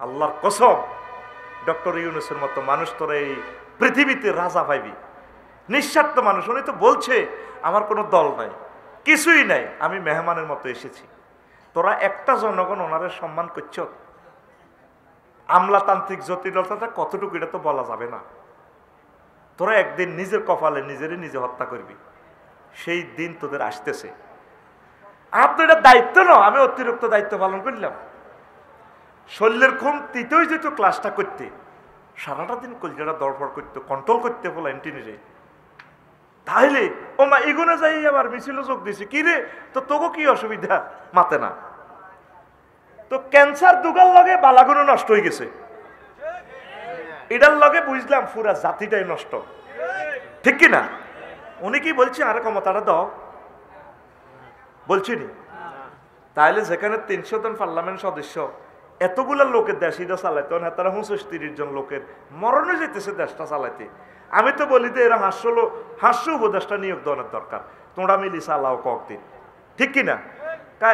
আল্লাহর কসম, ডক্টর ইউনূসের মতো মানুষ তোরা এই পৃথিবীতে রাজা পাইবি, নিঃস্বার্থ মানুষ। উনি তো বলছে আমার কোনো দল নাই, কিছুই নাই, আমি মেহমানের মতো এসেছি। তোরা একটা জনগণ ওনারে সম্মান করছ। আমলাতান্ত্রিক জটিলতাটা কতটুকু এটা তো বলা যাবে না। তোরা একদিন নিজের কপালে নিজেরই নিজে হত্যা করবি, সেই দিন তোদের আসতেছে। আর তো এটা দায়িত্ব না, আমি অতিরিক্ত দায়িত্ব পালন করলাম। শরীরের খুন তৃতীয় যেত ক্লাসটা করতে, সারাটা দিন কলজাটা দরপড় করতো, কন্ট্রোল করতে বলো এন্টিনিরে। তাইলে ও মা এগুলো যাই আবার মিছিল যোগ দিছে, কি রে তো তোকে কি অসুবিধা, মাতে না তো ক্যান্সার দুগার লগে বালাগুলো নষ্ট হয়ে গেছে, এটার লগে বুঝলাম পুরা জাতিটাই নষ্ট, ঠিক কিনা? উনি কি বলছে আরে ক্ষমতাটা দাও, বলছিনি? তাইলে যেখানে 300 জন পার্লামেন্ট সদস্য, এতগুলা লোকের দেশ ইদা চালাইতে, তারা 35 জন লোকের মরণে যেতেছে দেশটা চালাইতে। আমি তো বলি যে এরা হাস্য উপদেশটা নিয়োগ দেওয়ার দরকার, তোমরা মিলি চালাও কয়েকদিন, ঠিক কিনা?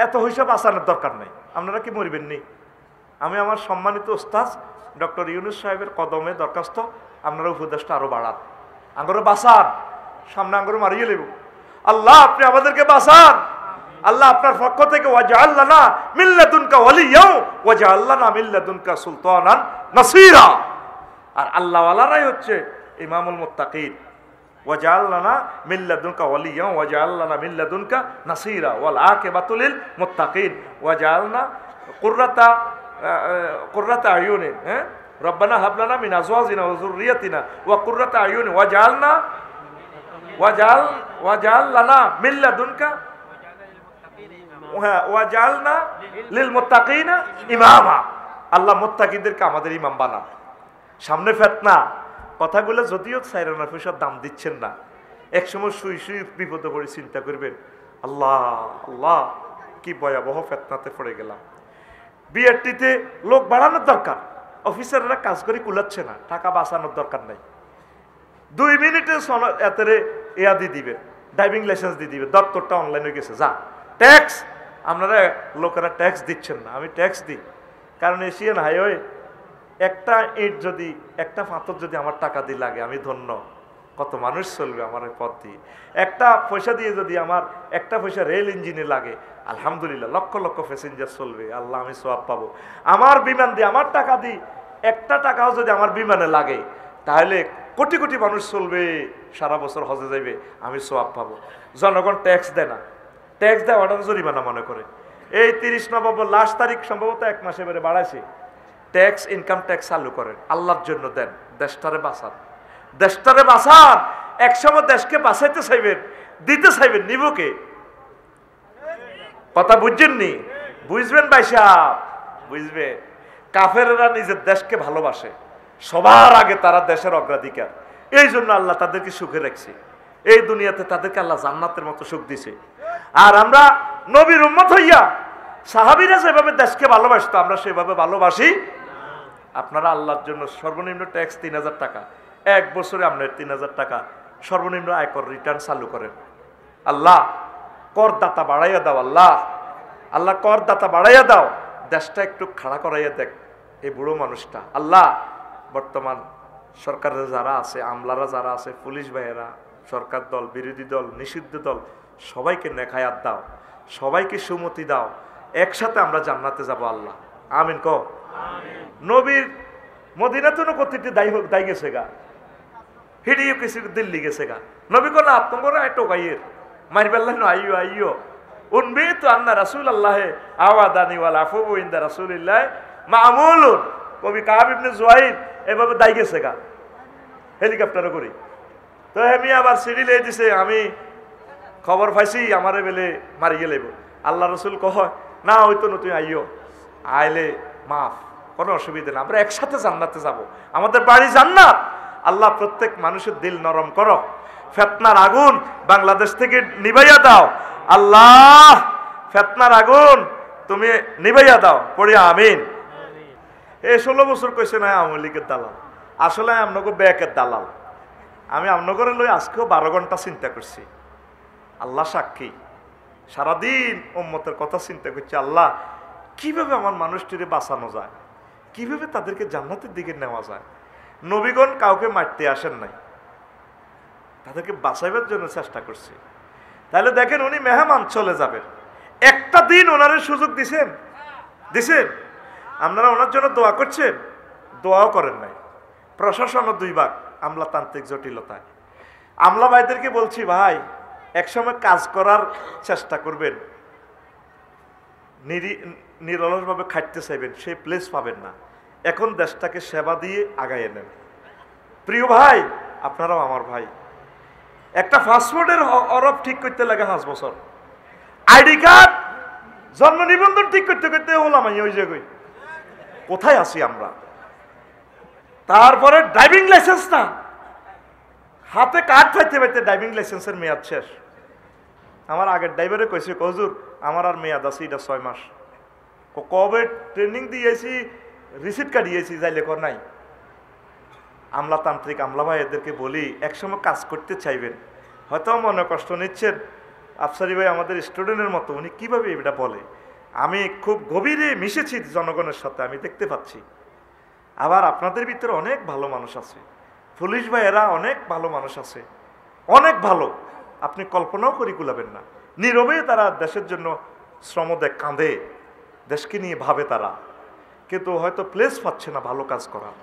এত হিসাব আসানোর দরকার নেই, আপনারা কি মরিবেন নি? আমি আমার সম্মানিত ওস্তাদ ডক্টর ইউনূস সাহেবের কদমে দরখাস্ত, আপনারা উপদেশটা আরো বাড়ান, আঙ্গরে বাঁচান, সামনে আঙ্গরে মারিয়ে নেব। আল্লাহ আপনি আমাদেরকে বাঁচান, আল্লাহ আপনার পক্ষ থেকে ওয়াজআল লানা মিন লাদুনকা ওয়ালিয়্যাও ওয়াজআল লানা মিন লাদুনকা সুলতানান নাসীরা। আর আল্লাহ ওয়ালারাই হচ্ছে ইমামুল মুত্তাকিন। ওয়াজআল লানা মিন লাদুনকা ওয়ালিয়্যাও ওয়াজআল লানা মিন লাদুনকা নাসীরা ওয়াল আকিবাতু লিল মুত্তাকিন ওয়াজআলনা কুররাতা আয়ুনিন। রব্বানা হাব লানা মিন আজওয়াজিনা ওয়া যুররিয়াতিনা ওয়া কুররাতা আয়ুনিন ওয়াজআল লানা মিন লাদুনকা ওয়াজআলনা লিল মুত্তাকিনা ইমামা। আল্লাহ মুত্তাকিদেরকে আমাদের ইমাম বানান। সামনে ফিতনা, কথাগুলো যদিও সাইরানা পয়সার দাম দিচ্ছেন না, একসময় শুই শুই বিপদে পড়ে চিন্তা করবেন, আল্লাহ আল্লাহ কি ভয়াবহ ফিতনাতে পড়ে গেলাম। বিআরটিতে লোক বাড়ানোর দরকার, অফিসাররা কাজ করে কুলাচ্ছে না, টাকা বাঁচানোর দরকার নাই। 2 মিনিটে এতেরে এয়া দিয়ে দিবেন, ড্রাইভিং লাইসেন্স দিয়ে দিবেন, দপ্তরটা অনলাইন হয়ে গেছে। যা ট্যাক্স, আপনারা লোকেরা ট্যাক্স দিচ্ছেন না, আমি ট্যাক্স দিই। কারণ এশিয়ান হাইওয়ে একটা ইট যদি, একটা পাথর যদি আমার টাকা দিয়ে লাগে, আমি ধন্য। কত মানুষ চলবে আমার পথ দিয়ে। একটা পয়সা দিয়ে যদি আমার একটা পয়সা রেল ইঞ্জিনে লাগে, আলহামদুলিল্লাহ লক্ষ লক্ষ প্যাসেঞ্জার চলবে, আল্লাহ আমি সওয়াব পাবো। আমার বিমান দিয়ে, আমার টাকা দিয়ে একটা টাকাও যদি আমার বিমানে লাগে, তাহলে কোটি কোটি মানুষ চলবে, সারা বছর হজে যাইবে, আমি সওয়াব পাবো। জনগণ ট্যাক্স দেয় না, ট্যাক্স দেয় ওটা জরিমানা মনে করে। এই 30 নভেম্বর লাস্ট তারিখ সম্ভবত 1 মাস এবারে বাড়াইছে। ট্যাক্স, ইনকাম ট্যাক্স চালু করেন, আল্লাহর জন্য দেন, দেশটারে বাঁচান, দেশটারে বাঁচান। একসময় দেশকে বাঁচাইতে চাইবেন, দিতে চাইবেন, নিবকে কথা বুঝছেননি? বুঝবেন ভাই সাহেব, বুঝবে। কাফেররা নিজের দেশকে ভালোবাসে, সবার আগে তারা দেশের অগ্রাধিকার। এই জন্য আল্লাহ তাদেরকে সুখে রাখছে, এই দুনিয়াতে তাদেরকে আল্লাহ জান্নাতের মতো সুখ দিছে। আর আমরা নবীর উম্মত হইয়া, সাহাবীরা যেভাবে দেশকে ভালোবাসতো, আমরা সেভাবে ভালোবাসি। আপনারা আল্লাহর জন্য সর্বনিম্ন ট্যাক্স 3000 টাকা, 1 বছরে আপনার 3000 টাকা সর্বনিম্ন আয়কর রিটার্ন চালু করেন। আল্লাহ করদাতা বাড়াইয়া দাও, আল্লাহ আল্লাহ করদাতা বাড়াইয়া দাও, দেশটা একটু খাড়া করাইয়া দেখ এই বুড়ো মানুষটা। আল্লাহ বর্তমান সরকারের যারা আছে, আমলারা যারা আছে, পুলিশ ভাইয়েরা, সরকার দল, বিরোধী দল, নিষিদ্ধ দল, সবাইকে নেখায়াত দাও, সবাইকে সুমতি দাও, একসাথে আমরা জান্নাতে যাব। আল্লাহ আমিন কও। নবীর মদিনাতে প্রতিটি দায়ী গেছে গা, হিডিও কিছু দিল্লি গেছে গা। নবী কোন আত্মগর টোকাইয়ের মারিবাল্লাহ আইয়ো আইয়ো উনবি তো আন্না রাসূলুল্লাহ আওয়াদানি ওয়াল আফু ইনদা রাসূলিল্লাহ মামুলুন। কবি কাব ইবনে জুয়াইর এভাবে দায়ী গেছে গা হেলিকপ্টারে করে। তো আমি আবার সিঁড়ি লে দিছে, আমি খবর পাইছি আমারে বেলে মারি গেলে। আল্লাহ রসুল কহ না হয়তো নতুন আইও, আইলে মাফ, কোনো অসুবিধা না, আমরা একসাথে জান্নাতে যাব, আমাদের বাড়ি জান্নাত। আল্লাহ প্রত্যেক মানুষের দিল নরম করো, ফিতনার আগুন বাংলাদেশ থেকে নিভাইয়া দাও। আল্লাহ ফিতনার আগুন তুমি নিভাইয়া দাও, পড়ি আমিন। এই 16 বছর কইছে না আওয়ামী লীগের দালাল, আসলে আপনাকে ব্যাকের দালাল। আমি আপনাকে লই আজকেও 12 ঘন্টা চিন্তা করছি, আল্লাহ সাক্ষী, সারাদিন উম্মতের কথা চিন্তা করছি। আল্লাহ কিভাবে আমার মানুষটিরে বাঁচানো যায়, কিভাবে তাদেরকে জান্নাতের দিকে নেওয়া যায়। নবীগণ কাউকে মারতে আসেন নাই, তাদেরকে বাঁচাইবার জন্য চেষ্টা করছে। তাহলে দেখেন উনি মেহমান চলে যাবেন, একটা দিন ওনারের সুযোগ দিছেন? আপনারা ওনার জন্য দোয়া করছেন? দোয়াও করেন নাই। প্রশাসনও 2 ভাগ, আমলাতান্ত্রিক জটিলতায়। আমলা ভাইদেরকে বলছি, ভাই একসময় কাজ করার চেষ্টা করবেন, নিরলসভাবে খাটতে চাইবেন, সেই প্লেস পাবেন না। এখন দেশটাকে সেবা দিয়ে আগাইয়ে নেন। প্রিয় ভাই, আপনারাও আমার ভাই। একটা পাসপোর্টের অরব ঠিক করতে লাগে 5 বছর, আইডি কার্ড জন্ম নিবন্ধন ঠিক করতে করতে হলাম আমি ওই জায়গায়। কোথায় আছি আমরা? তারপরে ড্রাইভিং লাইসেন্স না, হাতে কার্ড পাইতে পাইতে ড্রাইভিং লাইসেন্সের মেয়াদ শেষ। আমার আগের ড্রাইভারে কইছে, হুজুর আমার আর মেয়াদ আছে এটা 6 মাস। কবে ট্রেনিং দিয়েছি, রিসিট কাটিয়েছি, যাই লেখর নাই। আমলাতান্ত্রিক আমলা ভাই এদেরকে বলি, একসময় কাজ করতে চাইবেন, হয়তো মনে কষ্ট নিচ্ছেন। আফসারি ভাই আমাদের স্টুডেন্টের মতো, উনি কিভাবে এটা বলে। আমি খুব গভীরে মিশেছি জনগণের সাথে, আমি দেখতে পাচ্ছি। আবার আপনাদের ভিতরে অনেক ভালো মানুষ আছে, পুলিশ ভাইয়েরা অনেক ভালো মানুষ আছে, অনেক ভালো, আপনি কল্পনাও করি কুলাবেন না। নীরবে তারা দেশের জন্য শ্রম দেয়, কাঁদে, দেশকে নিয়ে ভাবে তারা, কিন্তু হয়তো প্লেস পাচ্ছে না ভালো কাজ করার।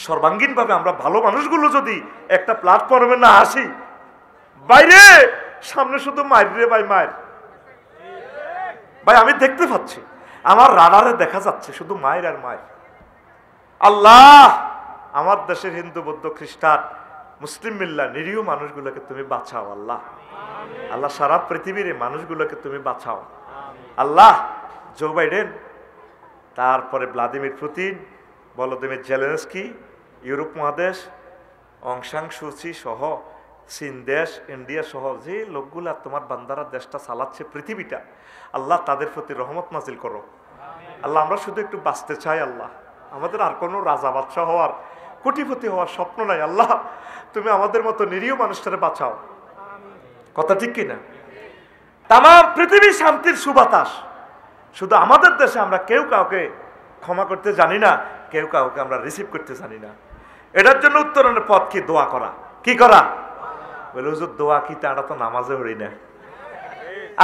সর্বাঙ্গীনভাবে আমরা ভালো মানুষগুলো যদি একটা প্ল্যাটফর্মে না আসি, বাইরে সামনে শুধু মায়ের রে ভাই, মায়ের ভাই, আমি দেখতে পাচ্ছি আমার রাডারে দেখা যাচ্ছে শুধু মায়ের আর মায়ের। আল্লাহ আমার দেশের হিন্দু বৌদ্ধ খ্রিস্টান মুসলিম মিল্লা নিরীহ মানুষগুলোকে তুমি বাঁচাও আল্লাহ। আল্লাহ সারা পৃথিবীর মানুষগুলোকে তুমি বাঁচাও আল্লাহ। জো বাইডেন, তারপরে Vladimir Putin, Volodymyr Zelensky, Europe মহাদেশ, অং সান সু চি সহ চীন দেশ, ইন্ডিয়া সহ যে লোকগুলা তোমার বান্দারা দেশটা চালাচ্ছে, পৃথিবীটা, আল্লাহ তাদের প্রতি রহমত নাজিল করো আল্লাহ। আমরা শুধু একটু বাঁচতে চাই আল্লাহ, আমাদের আর কোনো রাজা বাদশাহ হওয়ার, কোটিপতি হওয়ার স্বপ্ন নাই আল্লাহ। তুমি আমাদের মতো নিরীহ মানুষটারে বাঁচাও, কথা ঠিক কিনা? তাম পৃথিবী শান্তির সুবাতাস, শুধু আমাদের দেশে আমরা কেউ কাউকে ক্ষমা করতে জানি না, কেউ কাউকে আমরা রিসিভ করতে জানি না। এটার জন্য উত্তরণের পথ কি? দোয়া করা। কি করা? বলে হুজুর দোয়া কি? তারা তো নামাজে হই না,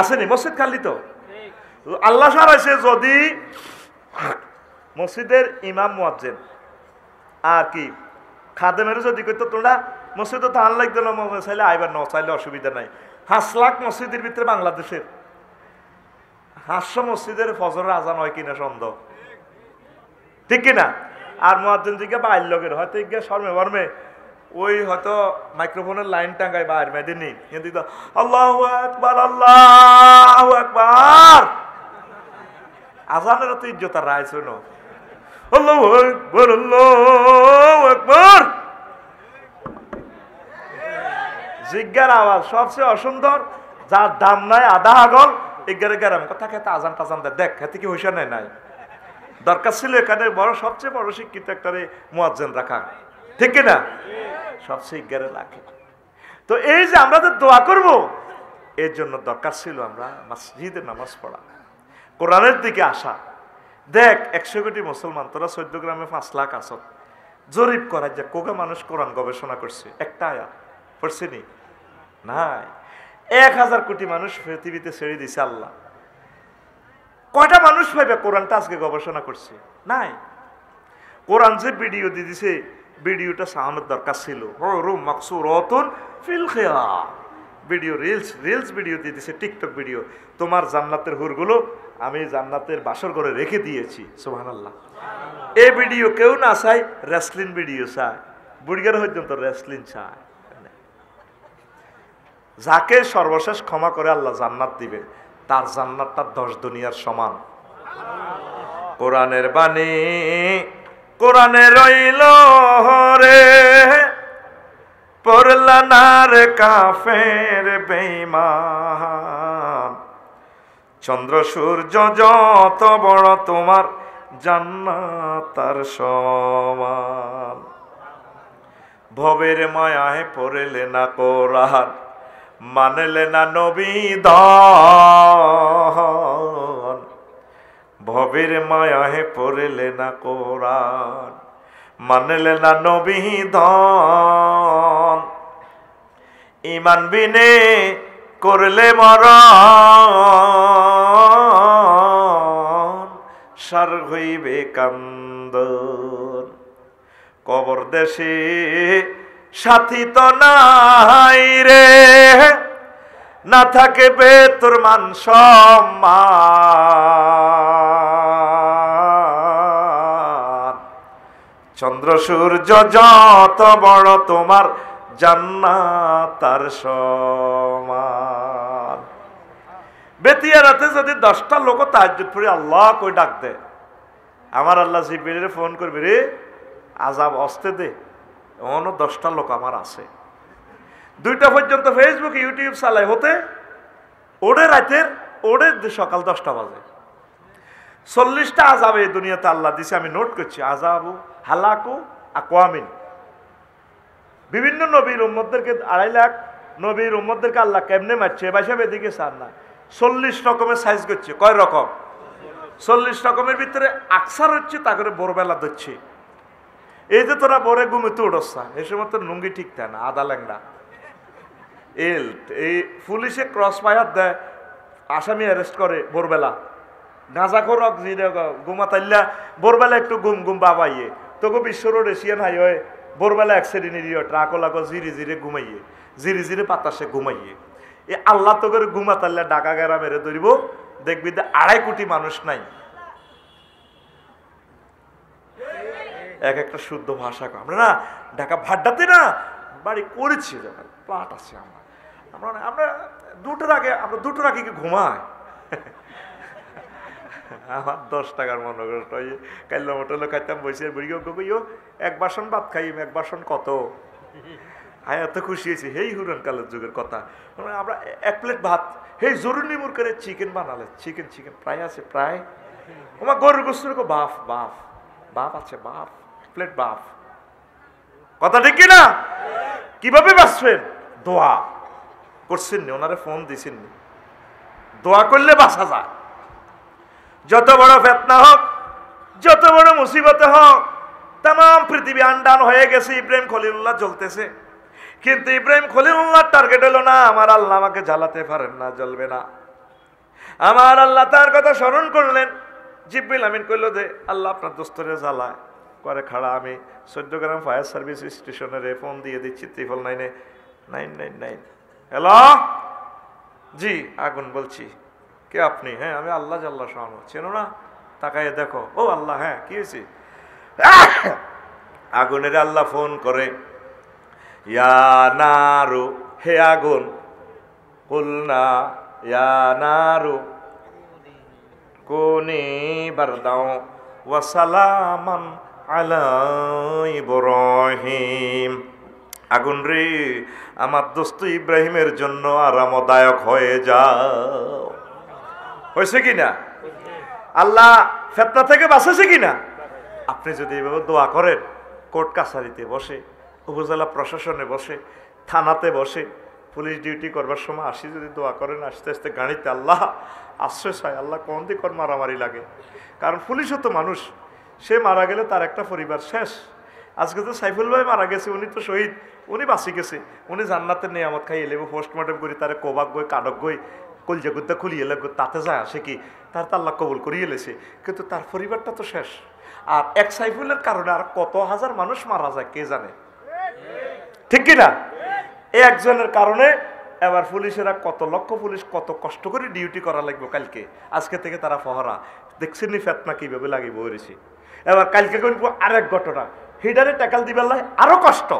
আসেনি মসজিদ খালি তো। আল্লাহ সারাইছে, যদি মসজিদের ইমাম মুয়াজ্জিন আর কি খাদেমের যদি কইতো তোমরা মসজিদে তো আন লাগতো না, চাইলে আইবার ন চাইলে অসুবিধা নাই। 5 লাখ মসজিদের ভিতরে বাংলাদেশের 500 মসজিদের ফজরের আজান হয় কিনা সন্দেহ, ঠিক কিনা? আর মুয়াজ্জিন দিকে বাইর লগের হয়তো গিয়ে শর্মে বর্মে ওই হয়তো মাইক্রোফোনের লাইন টাঙ্গাই বাইর মেদিনী, কিন্তু আল্লাহু আকবার আল্লাহু আকবার, আজানের তো ইজ্জত আর রায় শোনো, আল্লাহু আকবার আল্লাহু আকবার, জিজ্ঞার আওয়াজ সবচেয়ে অসুন্দর, যার দাম নাই আধা আগল, এগারে গেরাম কথা খেতে আজান টাজান দেয়, দেখ খেতে কি হইসা নাই নাই। দরকার ছিল এখানে বড়, সবচেয়ে বড় শিক্ষিত একটা মুয়াজ্জিন রাখা, ঠিক কিনা? সবচেয়ে এগারে রাখে। তো এই যে আমরা যে দোয়া করব, এর জন্য দরকার ছিল আমরা মসজিদে নামাজ পড়া, কোরআনের দিকে আসা। দেখ 100 কোটি মুসলমান, তোরা 14 গ্রামে 5 লাখ আসত, জরিপ করা যে কোগা মানুষ কোরআন গবেষণা করছে, একটা আয়াত পড়ছে নি? নাই। 1000 কোটি মানুষ পৃথিবীতে ছেড়ে দিছে আল্লাহ, কয়টা মানুষ পাইবে কোরআনটা আজকে গবেষণা করছে? নাই। কোরআন যে ভিডিও দিয়ে দিছে, ভিডিওটা সাহানোর দরকার ছিল, ভিডিও রিলস ভিডিও দিয়ে দিছে, টিকটক ভিডিও। তোমার জান্নাতের হুরগুলো আমি জান্নাতের বাসর ঘরে রেখে দিয়েছি, সুবহানাল্লাহ। এই ভিডিও কেউ না চায়, রেসলিন ভিডিও চায়, বুড়িগার পর্যন্ত রেসলিন চায়। যাকে সর্বশেষ ক্ষমা করে আল্লাহ জান্নাত দিবে, তার জান্নাতটা 10 দুনিয়ার সমান। কোরআনের বাণী কোরআনে রইল রে, পড়লা না রে কাফের বেঈমান, চন্দ্র সূর্য যত বড় তোমার জান্নাত তার সমান। ভবের মায়ায় পড়লে না কোরআন, মানলে না নবী দন, ভবের মায়াহে পড়লে না কোরআন, মানলে না নবী ধন, ইমান বিনে করলে মরণ, সার হইবে কান্দন। কবর দেশে সাথী তো নাই রে, না থাকবে তোর মান সম্মান। চন্দ্র সূর্য যত বড় তোমার জান্নাত তার সমান। বেতিয়া রাতে যদি 10টা লোক তাহাজ্জুদ পড়ে আল্লাহ কই ডাক দে, আমার আল্লাহ জিবরিলে ফোন করবে, রে আযাব আসতে দে, অন্য 10টা লোক আমার আছে। 2টা পর্যন্ত ফেসবুক ইউটিউব চালায় হতে ওড়ে রাতের ওড়ে সকাল 10টা বাজে। 40টা আযাব এই দুনিয়াতে আল্লাহ দিছে, আমি নোট করছি। আযাবু হালাকু আকওয়ামিন, বিভিন্ন নবীর উম্মতদেরকে 2.5 লাখ নবীর উম্মতদেরকে আল্লাহ কেমনে মারছে এবার এদিকে চান না। 40 রকমের সাইজ করছে। কয় রকম? 40 রকমের ভিতরে আকসার হচ্ছে তা করে ভোরবেলা ধরছে। এই যে তোরা বরে ঘুমিতে উঠছা, এই সময় তো লুঙ্গি ঠিক থাকে না, আদা ল্যাংড়া এই পুলিশে ক্রস ফায়ার দেয়, আসামি অ্যারেস্ট করে ভোরবেলা। গাঁজাখোর ঘুমাতাইলা ভোরবেলা একটু ঘুম ঘুম বাবাইয়ে তোকে বিশ্ব রোড এশিয়ান হাইওয়ে ভোরবেলা অ্যাক্সিডেন্ট নিয়ে ট্রাকও লাগো জিরে জিরে ঘুমাইয়ে, জিরে জিরে বাতাসে ঘুমাইয়ে। এ আল্লাহ তো করে ঘুমাতাইলে ডাকা গেরা মেরে ধরিব, দেখবি 2.5 কোটি মানুষ নাই। এক একটা শুদ্ধ ভাষা আমরা না ঢাকা ভাড্ডাতে না বাড়ি করেছি, প্লাট আছে আমরা আমরা আমরা 2টার আগে আমরা 2টার আগে কি ঘুমাই। আমার 10 টাকার মনে কষ্ট হয়, কাইল্লা মোটলে খাইতাম বসে বুড়িও গইও 1 বাসন ভাত খাইম, 1 বাসন কত আয়, এত খুশি হয়েছি। হেই হুরান কালের যুগের কথা। আমরা 1 প্লেট ভাত হেই জরুরি মুর করে চিকেন বানালে, চিকেন চিকেন প্রায় আছে, প্রায় আমার গরুর গোস্তের বাফ বাফ বাপ আছে, বাপ প্লেট বাপ। কথা ঠিক কিনা? কিভাবে বাঁচবেন? দোয়া করছেন নি, ওনারে ফোন দিছেন নি, দোয়া করলে বাঁচা যায়। যত বড় ফিতনা হোক, যত বড় মুসিবতে হোক, তাম পৃথিবী আন্ডান হয়ে গেছে, ইব্রাহিম খলিলুল্লাহ জ্বলতেছে, কিন্তু ইব্রাহিম খলিলুল্লাহ টার্গেট হলো না আমার আল্লাহ আমাকে জ্বালাতে পারেন না, জ্বলবে না। আমার আল্লাহ তার কথা স্মরণ করলেন। জিবরিল আমিন কইল যে আল্লাহ আপনার দোস্তরে জ্বালায় করে খাড়া, আমি 14 গ্রাম ফায়ার সার্ভিস স্টেশনের ফোন দিয়ে দিচ্ছি 99999। হ্যালো, জি আগুন বলছি, কে আপনি? হ্যাঁ আমি আল্লাহ জাল্লা শাহ, চেনো না? তাকাইয়ে দেখো, ও আল্লাহ, হ্যাঁ কি হয়েছে? আগুনের আল্লাহ ফোন করে, ইয়া নারু, হে আগুন, কুলনা ইয়া নারু কুনি বারদাও ওয়া সালামান আলা ইব্রাহিম। আগুন রে, আমার দোস্ত ইব্রাহিমের জন্য আরামদায়ক হয়ে যাও। হয়েছে কিনা? আল্লাহ ফিতনা থেকে বাঁচাছে কিনা? আপনি যদি এভাবে দোয়া করেন, কোর্ট কাছারিতে বসে, উপজেলা প্রশাসনে বসে, থানাতে বসে, পুলিশ ডিউটি করবার সময় আসি যদি দোয়া করেন, আস্তে আস্তে গাড়িতে আল্লাহ আশ্রয় চায়, আল্লাহ কোন দিক মারামারি লাগে। কারণ পুলিশও তো মানুষ, সে মারা গেলে তার একটা পরিবার শেষ। আজকে তো সাইফুল ভাই মারা গেছে, উনি তো শহীদ, উনি বাঁচি গেছে, উনি জান্নাতের নিয়ামত খাই এলেব, পোস্টমর্টম করি তারে কোবাক গই কাডক গই কলজা গুদ্দা খুলিয়ে লাগবে, তাতে যায় আসে কি তার তো আল্লাহ কবুল করিয়ে এলেছে, কিন্তু তার পরিবারটা তো শেষ। আর এক সাইফুলের কারণে আর কত হাজার মানুষ মারা যায় কে জানে, ঠিক কিনা? এই একজনের কারণে এবার পুলিশেরা কত লক্ষ পুলিশ কত কষ্ট করে ডিউটি করা লাগবে কালকে, আজকে থেকে তারা পহরা দেখছেন নি ফেতনা কিভাবে লাগিব বেরিয়েছি। এবার কালকে করবো আরেক ঘটনা, হিডারে ট্যাকাল দিবার লাই আরো কষ্ট।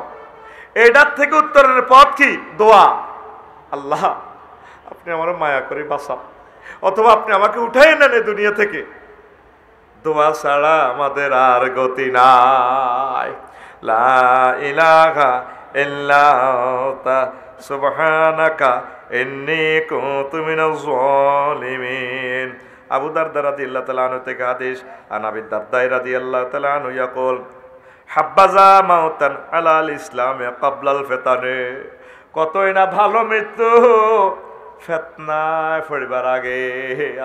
এটার থেকে উত্তরের পথ কি? দোয়া। আল্লাহ আপনি আমার মায়া করে বাঁচান, অথবা আপনি আমাকে উঠাই নেন এই দুনিয়া থেকে। দোয়া ছাড়া আমাদের আর গতি নাই। লা ইলাহা ইল্লা আনতা সুবহানাকা ইন্নী কুনতু মিনাজ জালিমিন। আবু দারদা রাদিয়াল্লাহু তাআলা আনহু থেকে হাদিস, আন আবি দারদা রাদিয়াল্লাহু তাআলা আনহু ইয়াকুল হাব্বাজা মাউতান আলাল ইসলামে ক্বাবলাল ফিতানে। কতই না ভালো মৃত্যু ফেতনায় পড়িবার আগে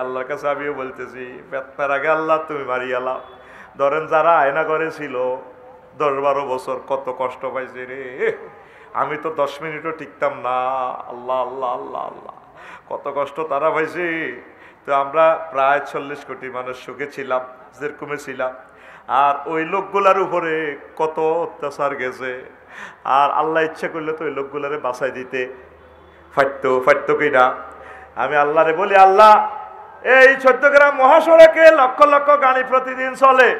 আল্লাহর কাছে আমিও বলতেছি, ফেতনার আগে আল্লাহ তুমি মারিয়া লাও। ধরেন যারা আয়না করেছিল 10-12 বছর কত কষ্ট পাইছে রে, আমি তো 10 মিনিটও টিকতাম না। আল্লাহ আল্লাহ আল্লাহ আল্লাহ, কত কষ্ট তারা পাইছে। তো আমরা প্রায় 40 কোটি মানুষ সুখে ছিলাম, যেরকমে ছিলাম। আর ওই লোকগুলার উপরে কত অত্যাচার গেছে। আর আল্লাহ ইচ্ছা করলে তো ওই লোকগুলারে বাঁচাই দিতে ফাটতো কিনা। আমি আল্লাহরে বলি, আল্লাহ এই 14 গ্রাম মহাসড়কে লক্ষ লক্ষ গাড়ি প্রতিদিন চলে।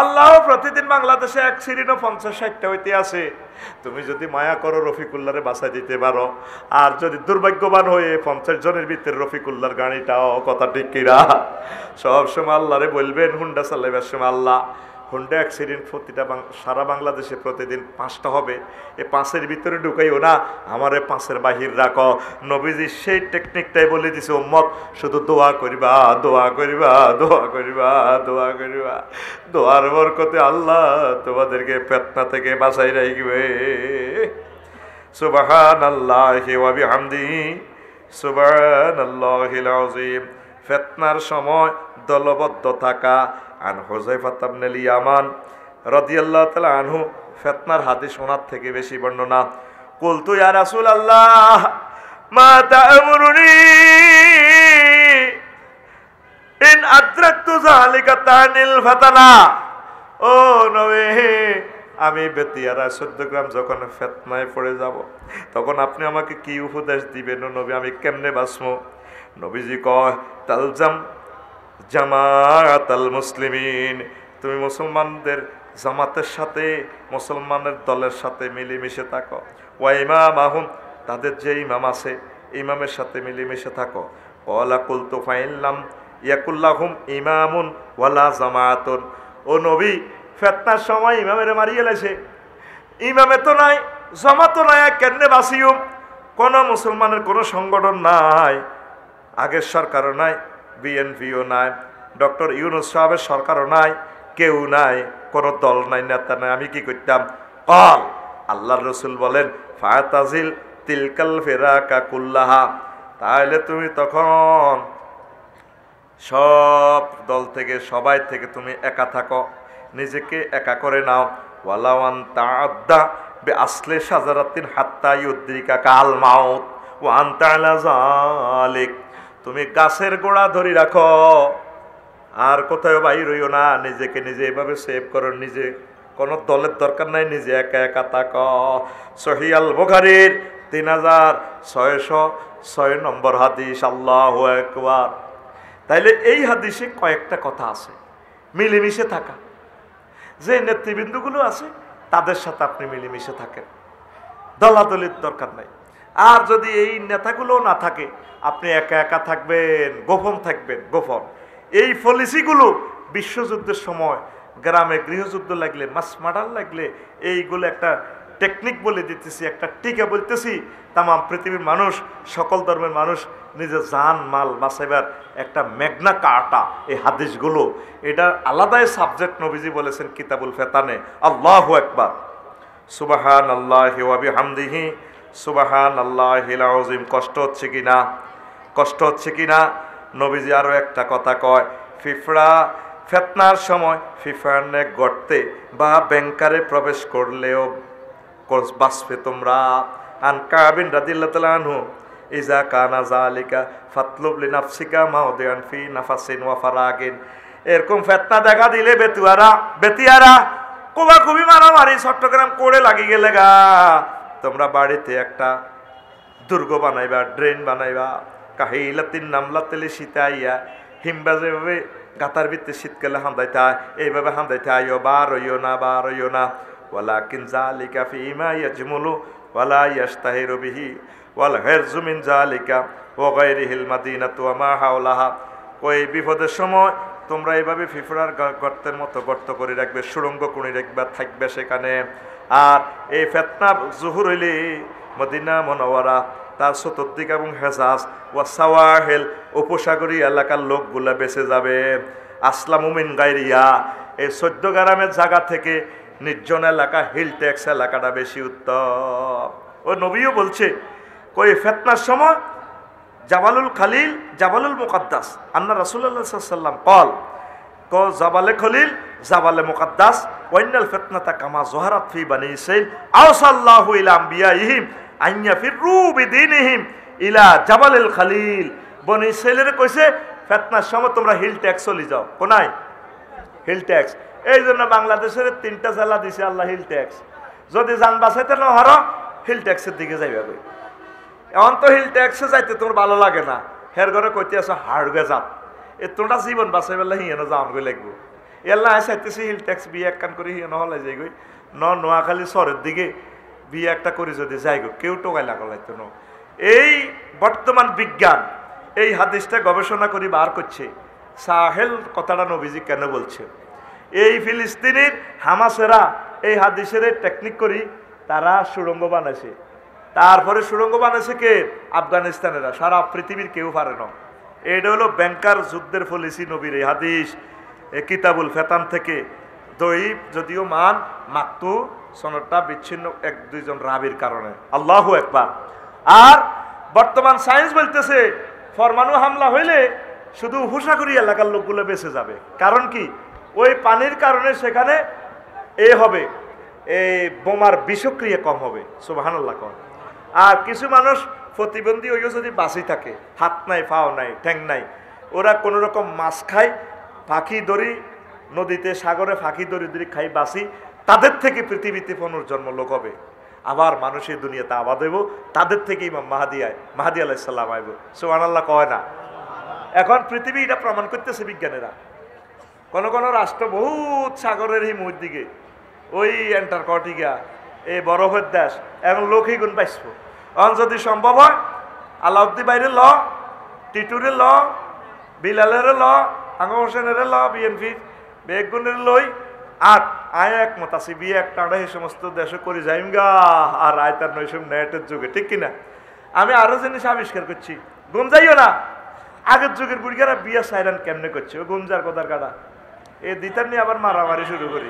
আল্লাহ প্রতিদিন বাংলাদেশে অ্যাক্সিডেন্টও 50-60টা হইতে আছে। তুমি যদি মায়া করো রফিকুল্লাহরে বাঁচাই দিতে পারো। আর যদি দুর্ভাগ্যবান হয়ে 50 জনের ভিতরে রফিকুল্লাহর গাড়িটাও, কথা ঠিক কিনা? সবসময় আল্লাহরে বলবেন, হুন্ডা চালাইবার সময়, আল্লাহ হুন্ডা অ্যাক্সিডেন্ট প্রতিটা সারা বাংলাদেশে প্রতিদিন 5টা হবে, এই 5-এর ভিতরে ঢুকাইও না, আমারে 5-এর বাহির রাখো। নবীজি সেই টেকনিকটাই বলে দিছে, উম্মত শুধু দোয়া করিবা, দোয়া করিবা, দোয়া করিবা, দোয়া করিবা। দোয়ার বরকতে আল্লাহ তোমাদেরকে ফিতনা থেকে বাঁচাই রাখবে। সুবহানাল্লাহি ওয়া বিহামদিহি সুবহানাল্লাহিল আযীম। ফিতনার সময় দলবদ্ধ থাকা। আন হুযায়ফা ইবনুল ইয়ামান রাদিয়াল্লাহু তাআলা আনহু, ফিতনার হাদিস ওনার থেকে বেশি বর্ণনা। কুলতু ইয়া রাসূলুল্লাহ মা তা'মুরুনি ইন আদরাকতু যালিকা তানিল ফাতানা। ও নবী, আমি বেতিয়ারা 14 গ্রাম যখন ফিতনায় পড়ে যাব, তখন আপনি আমাকে কি উপদেশ দিবেন নবী? আমি কেমনে বাঁচবো? নবীজি কয়, তালজাম জামাআতাল মুসলিমিন, তুমি মুসলমানদের জামাতের সাথে, মুসলমানের দলের সাথে মিলেমিশে থাকো। ওয়া ইমামাহুম, তাদের যে ইমাম আছে ইমামের সাথে মিলেমিশে থাকো। ক্বালা কুলতু ফাইল্লাম ইয়াকুল্লাহুম ইমামুন ওয়ালা জামাআতুন। ও নবী, ফিতনার সময় ইমামের মারিয়ে লাইছে, ইমামে তো নাই, জামাতও নাই, কেমনে বাঁচিও? কোন মুসলমানের কোনো সংগঠন নাই, আগের সরকারও নাই, বিএনপিও নাই, ডক্টর ইউনূস সাহেবের সরকারও নাই, কেউ নাই, কোনো দল নাই, নেতা নাই। আমি কি করতাম? কল আল্লাহর রাসূল বলেন, ফাতাজিল তিলকাল ফিরাকা কুল্লাহা, তাহলে তুমি তখন সব দল থেকে, সবাই থেকে তুমি একা থাকো, নিজেকে একা করে নাও। ওয়ালাওয়ান তাআদ্দা বিআসলি শাজারাতিন হাত্তা ইউদ্রিকা কাল মাউত ওয়া আনতা আলা যালিক, তুমি গাছের গোড়া ধরে রাখো, আর কোথাও বাইর হইও না, নিজেকে নিজে এভাবে সেভ করো, নিজে কোনো দলের দরকার নাই, নিজে একা একা থাকো। সহিহ আল বুখারীর 3606 নম্বর হাদিস। আল্লাহু আকবার। তাইলে এই হাদিসে কয়েকটা কথা আছে। মিলেমিশে থাকা, যে নেতৃবৃন্দগুলো আছে তাদের সাথে আপনি মিলেমিশে থাকেন, দলাদলির দরকার নাই। আর যদি এই নেতাগুলো না থাকে, আপনি একা একা থাকবেন, গোপন থাকবেন, গোপন। এই পলিসিগুলো বিশ্বযুদ্ধের সময়, গ্রামে গৃহযুদ্ধ লাগলে, মাস মার্ডার লাগলে, এইগুলো একটা টেকনিক বলে দিতেছি, একটা টিকা বলতেছি। তাম পৃথিবীর মানুষ, সকল ধর্মের মানুষ নিজের জান মাল বাঁচাইবার একটা মেঘনা কাটা এই হাদিসগুলো, এটা আলাদাই সাবজেক্ট। নবীজি বলেছেন কিতাবুল ফিতানে। আল্লাহু আকবার। সুবহানাল্লাহি ওয়া বিহামদিহি সুবহানাল্লাহিল আযীম। কষ্ট হচ্ছে কিনা? কষ্ট হচ্ছে কিনা? নবীজি আরো একটা কথা কয়, ফিফড়া ফিতনার সময় ফিফারনে গর্তে বা ব্যাংকারে প্রবেশ করলেও বাঁচবে তোমরা। আন কাবিন রাদিয়াল্লাহু তাআলা আনহু, ইজা কানা যালিকা ফাতলুব লিনাফসিকা মাউদিআন ফি নাফাসিন ওয়া ফারাগিন। এরকম ফিতনা দেখা দিলে বেতিয়ারা কোবাকুবি মারামারি চট্টগ্রাম করে লাগি গেলে গা, তোমরা বাড়িতে একটা দুর্গ বানাইবা, ড্রেন বানাইবা। কাহিলাতিন নামলাতেলে শীতাইয়া, হিমবা যেভাবে গাতার ভিতরে শীতকালে হামদাইতে হয়, এইভাবে হামদাইতে আইও, বার হইও না, বার হইও না। ওয়ালাকিন যালিকা ফিমা ইয়াজমুলু ওয়ালা ইয়াস্তাহিরু বিহি ওয়াল হিরজু মিন যালিকা ওয়া গায়রিহিল মাদিনাতু ওয়া মা হাওলাহা। ওই বিপদের সময় তোমরা এইভাবে ফিফড়ার গর্তের মতো গর্ত করে রাখবে, সুড়ঙ্গ করে রাখবে, থাকবে সেখানে। আর এই ফিতনা জুহুর হইলে মদিনা মুনাওয়ারা, তার চতুর্দিক এবং হেজাজ ওয়া সাওয়াহিল, উপসাগরীয় এলাকার লোকগুলা বেঁচে যাবে। আসলামু মিন গায়রিয়া, এই 14 গ্রামের জায়গা থেকে নির্জন এলাকা, হিল ট্যাক্স এলাকাটা বেশি উত্তম। ও নবীও বলছে, কই ফিতনার সময় জাবালুল খালিল জাবালুল মুকাদ্দাস আন্না রাসূলুল্লাহ সাল্লাল্লাহু আলাইহি ওয়াসাল্লাম قال কো জাবালে খলিল জাবালে মুকাদ্দাস ওয়াইনাল ফিতনাতা কামা যহারাত ফি বানি ইসরাইল আওসাল্লাহু ইলা আমবিয়াইহিম আইয়া ফিরু বিদিনহিম ইলা জাবালিল খালিল। বনি ইসরাইলের কইছে ফিতনার সময় তোমরা হিল ট্যাক্স চলে যাও। কোনায় হিল ট্যাক্স। এই জন্য বাংলাদেশের 3টা জেলা দিছে আল্লাহ হিল ট্যাক্স। যদি যান বাঁচাইতে না হারো হিল ট্যাক্সের দিকে যাইবা কই। এখন তো হিল ট্যাক্সে যাইতে তোমার ভালো লাগে না, হের ঘরে কইতে আছো হাড়গে যাত এ তোমরা জীবন বাঁচাইবেলা হিয়ানো যাওন গই লাগবো। এল্লা চাইতেছি হিল ট্যাক্স বিয়ে এক কান করে হিয়ানো হলাই যাই গই নোয়াখালী শহরের দিকে বিয়ে একটা করে যদি যাই গো কেউ টোকাই লাগাইতো না। এই বর্তমান বিজ্ঞান এই হাদিসটা গবেষণা করে বার করছে সাহেল কথাটা নবীজি কেন বলছে। এই ফিলিস্তিনের হামাসেরা এই হাদিসের টেকনিক করি তারা সুড়ঙ্গ বানাইছে, তারপরে সুড়ঙ্গ বানাইছে কে? আফগানিস্তানেরা। সারা পৃথিবীর কেউ পারে না। এটা হলো ব্যাংকার যুদ্ধের পলিসি নবীর এই হাদিস কিতাবুল ফেতান থেকে দইব, যদিও মান মাকতু সনদটা বিচ্ছিন্ন 1-2 জন রাবির কারণে। আল্লাহু আকবার। আর বর্তমান সায়েন্স বলতেছে পরমাণু হামলা হইলে শুধু উপসাগরী এলাকার লোকগুলো বেঁচে যাবে। কারণ কি? ওই পানির কারণে সেখানে হবে এই বোমার বিষক্রিয়া কম হবে। সুবহানাল্লাহ। কম। আর কিছু মানুষ প্রতিবন্ধী হইও যদি বাঁচি থাকে, হাত নাই পাও নাই ঠ্যাং নাই, ওরা কোনো রকম মাছ খায়, পাখি দড়ি নদীতে সাগরে পাখি দড়ি দড়ি খাই বাঁচি, তাদের থেকে পৃথিবীতে পুনর্জন্ম লোক হবে। আবার মানুষের দুনিয়াতে আবাদ হইব, তাদের থেকে ইমাম মাহাদি আলাইহিস সালাম আইব। সুবহানাল্লাহ কয় না? এখন পৃথিবী এটা প্রমাণ করতেছে বিজ্ঞানীরা। কোন কোন রাষ্ট্র বহুত সাগরের হিমুর দিকে ওই অ্যান্টার্কটিকা এই বরফের দেশ এখন লোকই গুণ পাইছব। এখন যদি সম্ভব হয় আলাউদ্দিন বাইরের ল, টিটুরের ল, বিলালের ল, আঙ্গ হোসেনের ল, বিএনপি বেগুনের লই আর আয় একমত আছি বিয়ে একটা এই সমস্ত দেশে করে যাইম গা। আর আয় তার নৈসব নেটের যুগে, ঠিক কিনা? আমি আরো জিনিস আবিষ্কার করছি, গুম যাইও না। আগের যুগের বুড়িগারা বিয়ে সাইরান কেমনে করছে, ও গুমজার কথার কাটা এ দিতার নিয়ে আবার মারামারি শুরু করি।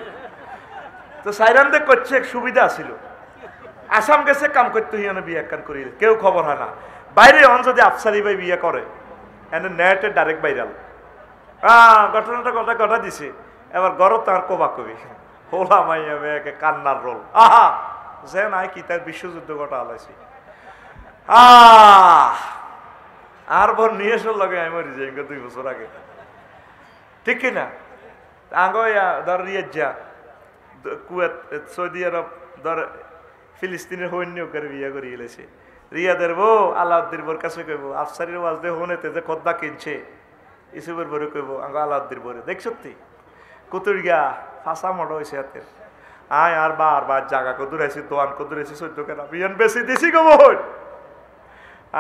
তো সাইরান দেখ করছে এক সুবিধা ছিল, আসাম গেছে কাম করতে হিয়ানো বিয়ে কান করি, কেউ খবর হয় না। বাইরে অন যদি আফসারি ভাই বিয়ে করে এনে নেটে ডাইরেক্ট ভাইরাল। ঘটনাটা কথা দিছে। এবার গড় তার কোবা কবি হোলা মাইয়া মেয়েকে কান্নার রোল। আহা যে নাই কি তার বিশ্বযুদ্ধ ঘটা আলাইছি। আর বর নিয়ে এসে লগে আমি মরি যাই 2 বছর আগে, ঠিক কিনা? আঙ্গয়া ধর রিয়াজ্জা কুয়েত সৌদি আরব ধর ফিলিস্তিনের সৈন্য করে বিয়ে করে গেলেছে। রিয়াদের বউ আলাউদ্দিন বোর কাছে কইব আফসারির ওয়াজদে হোনেতে যে খদ্দা কিনছে ইসুবের বরে কইব আঙ্গ আলাউদ্দিন বরে দেখ সত্যি কুতুর গা ফাঁসা মড হয়েছে হাতের। আয় আর বার জাগা কদুর আছি দোয়ান কদুর আছি 14 কেনা বিয়ান বেশি দিছি গো বোন।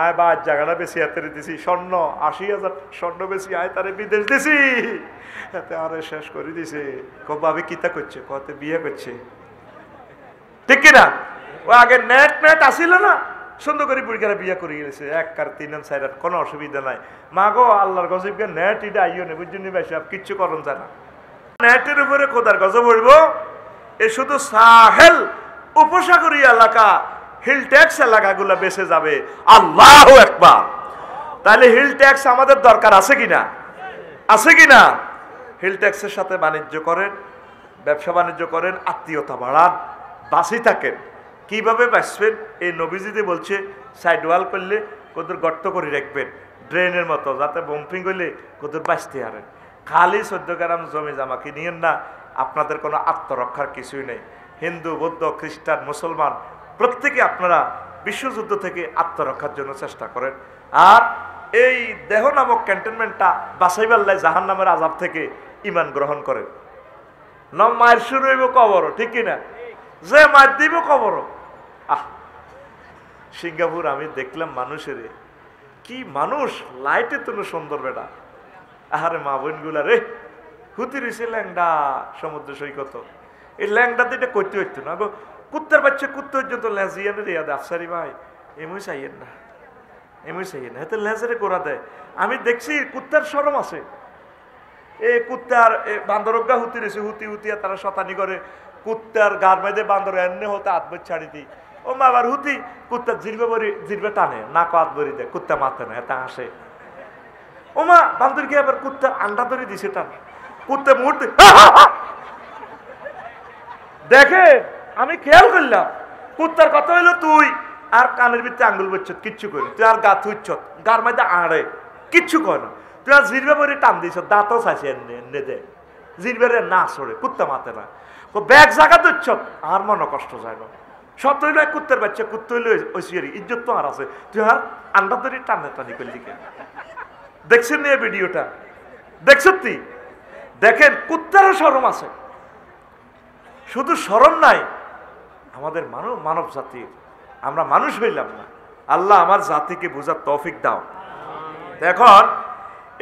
আয় বার জায়গাটা বেশি হাতের দিছি, স্বর্ণ 80,000 স্বর্ণ বেশি আয় তারে বিদেশ দিছি, এতে আরে শেষ করে দিছে। ভাবি কিতা করছে, কতে বিয়ে করছে, ঠিক কিনা? ও আগে নেট আসিল না, সুন্দর করে বুড়িকারা বিয়ে করে গেছে 1-3-4 কোনো অসুবিধা নাই। মা গো আল্লাহর গজবকে নেট এটা আইও না বুঝলি ভাই সব কিচ্ছু করন জানা। নেটের উপরে খোদার গজব হইব। এ শুধু সাহেল উপসাগরীয় এলাকা হিল ট্যাক্স এলাকাগুলো বেঁচে যাবে। আল্লাহু আকবার। তাহলে হিল ট্যাক্স আমাদের দরকার আছে কিনা? আছে কিনা? হিল ট্যাক্সের সাথে বাণিজ্য করেন, ব্যবসা বাণিজ্য করেন, আত্মীয়তা বাড়ান, বাঁচি থাকেন। কিভাবে বাঁচবেন? এই নবীজিতে বলছে সাইড ওয়াল করলে কদর গর্ত করে রাখবেন ড্রেনের মতো, যাতে বম্পিং হইলে কদর বাঁচতে পারেন। খালি 14 গ্রাম জমি জামা কিনিয়েন না, আপনাদের কোনো আত্মরক্ষার কিছুই নেই। হিন্দু, বৌদ্ধ, খ্রিস্টান, মুসলমান প্রত্যেকে আপনারা বিশ্বযুদ্ধ থেকে আত্মরক্ষার জন্য চেষ্টা করেন। আর এই দেহ নামক ক্যান্টনমেন্টটা বাসাইবাল্লাই জাহান নামের আযাব থেকে ঈমান গ্রহণ করেন। মায়ের শুরু হইব কবর, ঠিক কিনা? যে মায়ের দিব কবর। সিঙ্গাপুর আমি দেখলাম মানুষের কি মানুষ, লাইটে তো সুন্দর বেটা। আহারে মা বোন গুলা রে হুতি রয়েছে ল্যাংডা সমুদ্র সৈকত। এই ল্যাংডাতে এটা করতে হইতো না গো। কুত্তার বাচ্চা কুত্তা পর্যন্ত লেজিয়ানের ইয়াদ আফসারি ভাই এমই চাইয়েন না, এমই চাইয়েন না, এতে লেজারে গোড়া দেয়। আমি দেখছি কুত্তার শরম আছে। এই কুত্তার বান্দরগা হুতি রয়েছে, হুতিয়া তারা শতানি করে কুত্তার গার মেয়েদের বান্দর এনে হতে আত্মীয় ছাড়ি দিই। ও বাবার হুতি কুত্তা জিরবে টানে না কাত বরি দেয় কুত্তা মাথে না এটা আসে ও মা বান্ধবী কি আবার কুত্তা আন্ডা ধরে দিছে টান কুত্তা মুহূর্তে দেখে আমি খেয়াল করলাম কুত্তার কথা হইলো তুই আর কানের ভিতরে আঙ্গুল বচ্ছ কিচ্ছু করি তুই আর গা থুইছ গার মধ্যে আড়ে কিচ্ছু কর না তুই আর জিরবে বরি টান দিছ দাঁতও চাইছে এনে দে জিরবে না সরে কুত্তা মাথে না ব্যাগ জায়গা দিচ্ছ আর মনে কষ্ট যায় না সত হইলো কুত্তার বাচ্চা কুত্তা হইলো ঐশিয়ারি ইজ্জত তো আর আছে তুই আর আন্ডা ধরে টানে টানি করলি কেন দেখছেন এই ভিডিওটা দেখছ তুই দেখেন কুত্তারও শরম আছে শুধু শরম নাই আমাদের মানব জাতি আমরা মানুষ হইলাম না আল্লাহ আমার জাতিকে বোঝার তৌফিক দাও এখন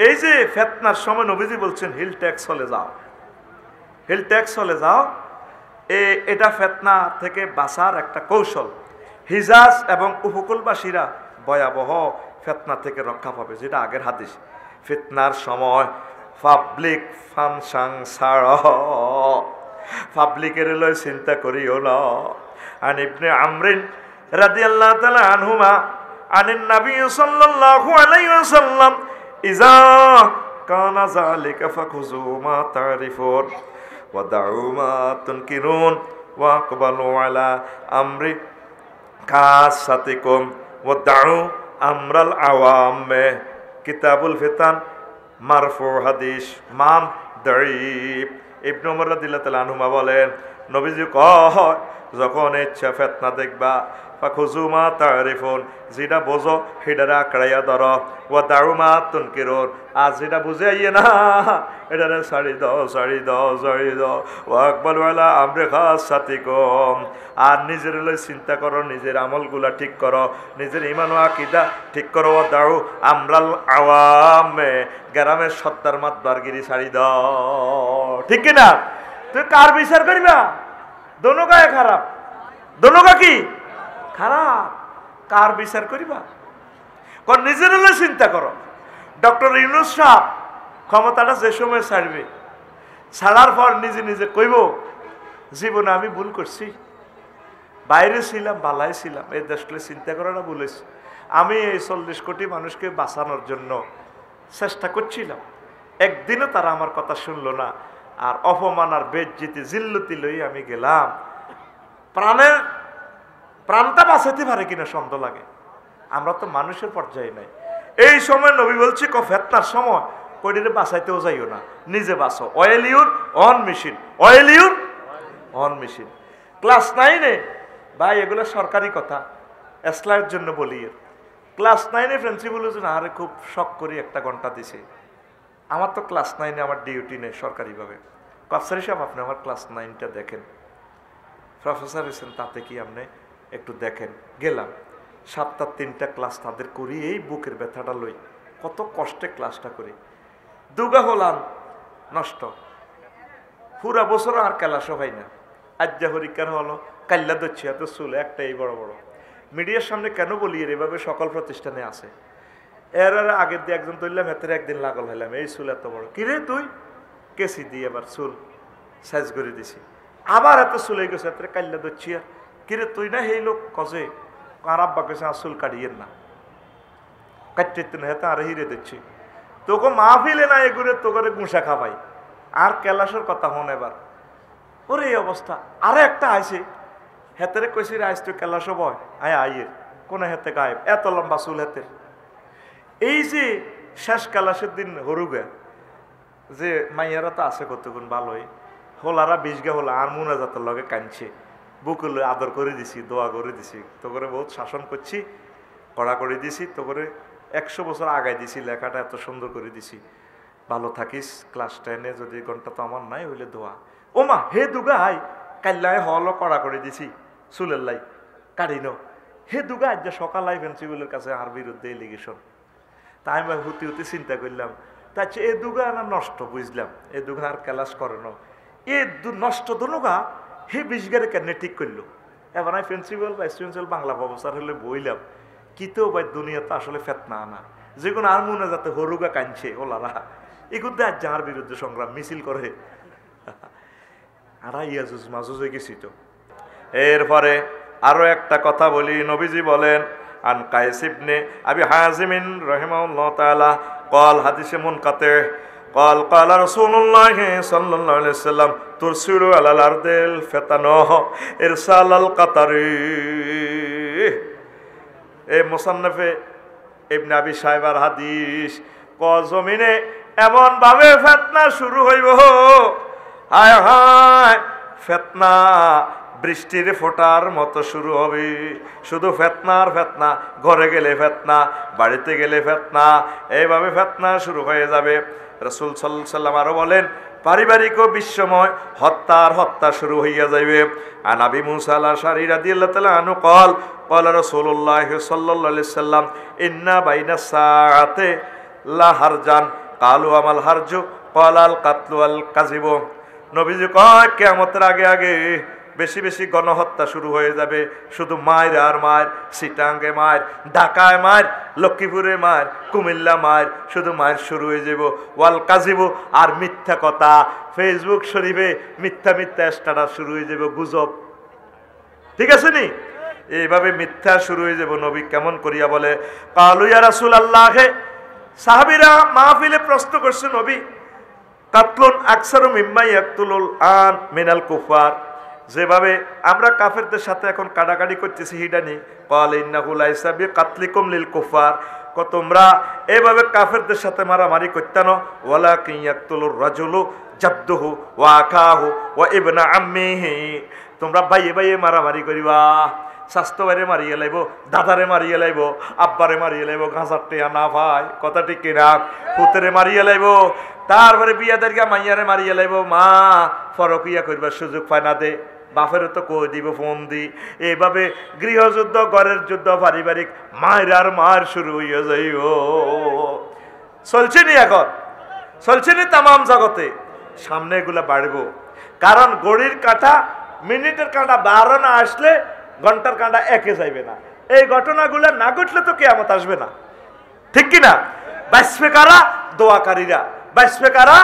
এই যে ফিতনার সময় নবীজি বলছেন হিল ট্যাক্স হলে যাও হিল ট্যাক্স হলে যাও এটা ফিতনা থেকে বাঁচার একটা কৌশল হিজাজ এবং উপকূলবাসীরা ভয়াবহ ফিতনা থেকে রক্ষা পাবে যেটা আগের হাদিস ফিতনার সময় পাবলিক ফাংশন ছাড় পাবলিকের লয় চিন্তা করিও না আন ইবনে আমরিন রাদিয়াল্লাহু তাআলা আনহুমা আনিন নবী সাল্লাল্লাহু আলাইহি ওয়াসাল্লাম ইযা কানা যালিকা ফাখুযু মা তারিফুন ওয়া দাউ মা তুনকিরুন ওয়া আকবালু আলা আমরি কাসাতিকুম ওয়া দাউ আমরাল আওয়াম কিতাবুল ফিতান মারফু হাদিস মাম দাঈফ ইবনে ওমর রাদিয়াল্লাহু তাআলা আনহুমা বলেন নবীজি কয় যখন ইচ্ছা ফিতনা দেখবা ফাখুযু মা তারিফুন যেটা বোঝো সেটারে আঁকড়াইয়া ধরো ওয়া দাউ মা তুনকিরুন আর যেটা বুঝে আইয়ে না এটারে ছাড়ি দাও ওয়া আকবালু আলা আমরি খাসাতিকুম আর নিজের লই চিন্তা করো নিজের আমলগুলা ঠিক করো নিজের ঈমান ও আকীদা ঠিক করো ওয়া দাউ আমরাল আওয়াম গ্রামের সত্তার মাতবারগিরি ছাড়ি দাও ঠিক কি না তুই কার বিচার করিবা দোনো গায়ে খারাপ দোনো গা কি খারাপ কার বিচার করিবা কোন নিজের হলে চিন্তা করো ডক্টর ইউনূস সাহেব ক্ষমতাটা যে সময় ছাড়বে ছাড়ার পর নিজে নিজে কইব জীবনে আমি ভুল করছি বাইরে ছিলাম বালাই ছিলাম এই দেশকে চিন্তা করাটা বলেছি আমি এই 40 কোটি মানুষকে বাঁচানোর জন্য চেষ্টা করছিলাম একদিনও তারা আমার কথা শুনলো না আর অপমান আর বেজ্জিতি জিল্লতি লই আমি গেলাম প্রাণটা বাঁচাতে পারে কিনা সন্দেহ লাগে আমরা তো মানুষের পর্যায়ে নাই এই সময় নবী বলছি ফিতনার সময় কইরে বাঁচাইতেও যাইও না নিজে বাঁচো oil your own machine class 9-এ ভাই এগুলো সরকারি কথা এসলাইয়ের জন্য বলি ক্লাস 9-এ প্রিন্সিপাল আরে খুব শখ করি 1 ঘন্টা দিছে আমার তো ক্লাস 9-এ আমার ডিউটি নেই সরকারিভাবে আফসার সাহেব আপনি আমার ক্লাস 9টা দেখেন প্রফেসর হয়েছেন তাতে কি আপনি একটু দেখেন গেলাম 7টা 3টা ক্লাস তাদের করি এই বুকের ব্যথাটা লই কত কষ্টে ক্লাসটা করি দুগা হলাম নষ্ট পুরা বছর আর ক্লাসও হয় না আজ্জা হরিকার হলো কাল্লা দচ্ছি এত চুল একটাই বড় বড় মিডিয়ার সামনে কেন বলি এভাবে সকল প্রতিষ্ঠানে আছে এর আগের দিয়ে একজন তুললাম এতের একদিন লাগল হইলাম এই চুল এত বড় কিরে তুই কেসি দিয়ে এবার চুল সাইজ করে দিছি আবার এত চুল হয়ে গেছে এতের কাল্লা দচ্ছি আর কিরে তুই না সেই লোক কজে আর আব্বা কেছে আর চুল কাটিয়ে না কাটতে না হেতে আর হিরে দিচ্ছি তোকে মাহফিলে না এগুলো তোকে গুঁসা খাবাই আর কেলাসের কথা হন এবার ওরে এই অবস্থা আরে একটা আইছে হেতেরে কইছি আইস তুই কেলাসও বয় আইয়ের কোন হেতে গায়েব এত লম্বা চুল হেতের এই যে শেষ কেলাসের দিন হরুগে যে মাইয়ারা তো আছে কতক্ষণ ভালোই হোলারা 20 গা হলা আর মুনাজাতের লগে কাঁদছে বুকুল আদর করে দিছি দোয়া করে দিছি তো করে বহুত শাসন করছি কড়া করে দিছি তো করে 100 বছর আগাই দিছি লেখাটা এত সুন্দর করে দিছি ভালো থাকিস ক্লাস 10-এ যদি ঘন্টা তো আমার নাই হইলে দোয়া ও মা হে দুগা হাই কাল্লায় হলো কড়া করে দিছি চুলের লাই কাটিনো হে দুগা আজ সকালাই প্রিন্সিপালের কাছে আর বিরুদ্ধে এলিগেশন তাই আমি হুতি চিন্তা করলাম তাই এ দুগা না নষ্ট বুঝলাম এ দুগা আর ক্লাস করে না এ নষ্ট দুগা হে 20 গারে কেন ঠিক করলো এবার আমি principal vice principal Bangla professor হলে বইলাম কিন্তু ভাই দুনিয়াতে আসলে ফেতনা আনা যে কোনো আর মনে যাতে হরুগা কাঁদছে ওলারা এগুলো আজ যার বিরুদ্ধে সংগ্রাম মিছিল করে আর ইয়াজুজ মাজুজ হয়ে গেছি তো এরপরে আরো একটা কথা বলি, নবীজি বলেন আন কায়েস ইবনে আবি হাজিম রাহিমাহুল্লাহ তাআলা قال حديث منقطع قال قال رسول الله صلى الله عليه وسلم ترسل على الارض الفتن ارسال القطر। এই মুসান্নাফে ইবনে আবি শাইবার হাদিস, ক জমিনে এমন ভাবে ফিতনা শুরু হইব, হায় হায় ফিতনা বৃষ্টির ফোঁটার মতো শুরু হবে। শুধু ফিতনার ফিতনা, ঘরে গেলে ফিতনা, বাড়িতে গেলে ফিতনা, এইভাবে ফিতনা শুরু হয়ে যাবে। রাসূল সাল্লাল্লাহু আলাইহি ওয়াসাল্লাম আরো বলেন পারিবারিক ও বিশ্বময় হত্যা শুরু হইয়া যাইবে। আন আবি মুসা আল-আশআরী রাদিয়াল্লাহু তাআলা আনহু قال قال رسول الله صلى الله عليه وسلم ان بين الساعه لا হারজান قالوا আমাল হারজু قال القتل والكذب। নবীজি কয় কিয়ামতের আগে আগে বেশি বেশি গণহত্যা শুরু হয়ে যাবে। শুধু মায়ের আর মায়ের, সিটাঙ্গে মায়ের, ঢাকায় মায়ের, লক্ষ্মীপুরে মায়ের, কুমিল্লা মায়ের, শুধু মায়ের শুরু হয়ে যাব। ওয়াল কাজিবু, আর মিথ্যা কথা, ফেসবুক শরীফে মিথ্যা মিথ্যা স্ট্যাটাস শুরু হয়ে যাব, গুজব। ঠিক আছে নি? এইভাবে মিথ্যা শুরু হয়ে যাব। নবী কেমন করিয়া বলে কালু ইয়া রাসূলুল্লাহ, সাহাবীরা মাহফিলে প্রশ্ন করছে নবী কাতলুন আকসারু মিম্মা ইয়াকতুলুল আন মিনাল কুফার, যেভাবে আমরা কাফেরদের সাথে এখন কাটাকাটি করতেছি হিডানি, ক্বাল ইন্নাহু লাইসা বিকাতলিকুম লিল কুফার, তোমরা এভাবে কাফেরদের সাথে মারামারি করতে না, ওয়ালাকিন ইয়াকতুলুর রাজুলু জাদ্দুহু ওয়া আখাহু ওয়া ইবনা আম্মিহি, তোমরা ভাইয়ে ভাইয়ে মারামারি করিবা, স্বাস্থ্য বাইরে মারিয়ে লাইব, দাদারে মারিয়ে লাইব, আব্বারে মারিয়ে লাইব, গাঁজার টেয়া না ভাই, কথা ঠিক কিনা, পুতরে মারিয়ে লাইব, তারপরে বিয়াদেরকে মাইয়ারে মারিয়ে লাইব, মা ফরকিয়া করবার সুযোগ পায় না দে, বাপেরও তো কই দিব ফোন দি। এইভাবে গৃহযুদ্ধ, ঘরের যুদ্ধ, পারিবারিক মায়ের আর মার শুরু হইয়া যাইব। চলছে নি এখন, চলছে নি তামাম জগতে। সামনে এগুলা বাড়ব, কারণ ঘড়ির কাঁটা, মিনিটের কাঁটা 12 না আসলে ঘন্টার কাঁটা একে যাইবে না। এই ঘটনাগুলো না ঘটলে তো কিয়ামত আসবে না, ঠিক কিনা? বাঁচবে কারা? দোয়াকারীরা। বাঁচবে কারা?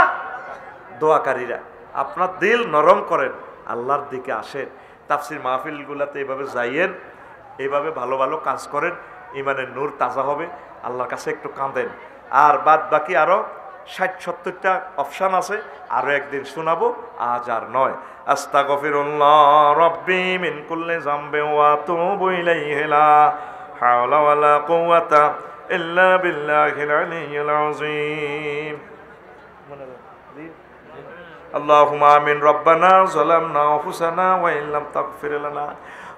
দোয়াকারীরা। আপনার দিল নরম করেন, আল্লাহর দিকে আসেন, তাফসির মাহফিলগুলাতে এইভাবে যাইয়েন, এইভাবে ভালো ভালো কাজ করেন, ইমানের নূর তাজা হবে, আল্লাহর কাছে একটু কাঁদেন। আর বাদ বাকি আরো 60-70টা অপশান আছে, আরো একদিন শোনাবো, আজ আর নয়। আস্তাগফিরুল্লাহ রাব্বি মিন কুল্লি যামবিন ওয়া আতুবু ইলাইহি লা হাওলা ওয়ালা কুওয়াতা ইল্লা বিল্লাহিল আলিয়্যিল আযীম। আল্লাহুম্মা আমিন। রব্বানা যালামনা আনফুসানা ওয়া ইল্লাম তাগফির লানা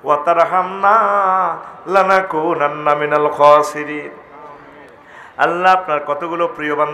ওয়া তারহামনা লানাকুনান্না মিনাল খাসিরিন। আল্লাহ, আপনার কতগুলো প্রিয় বান্দা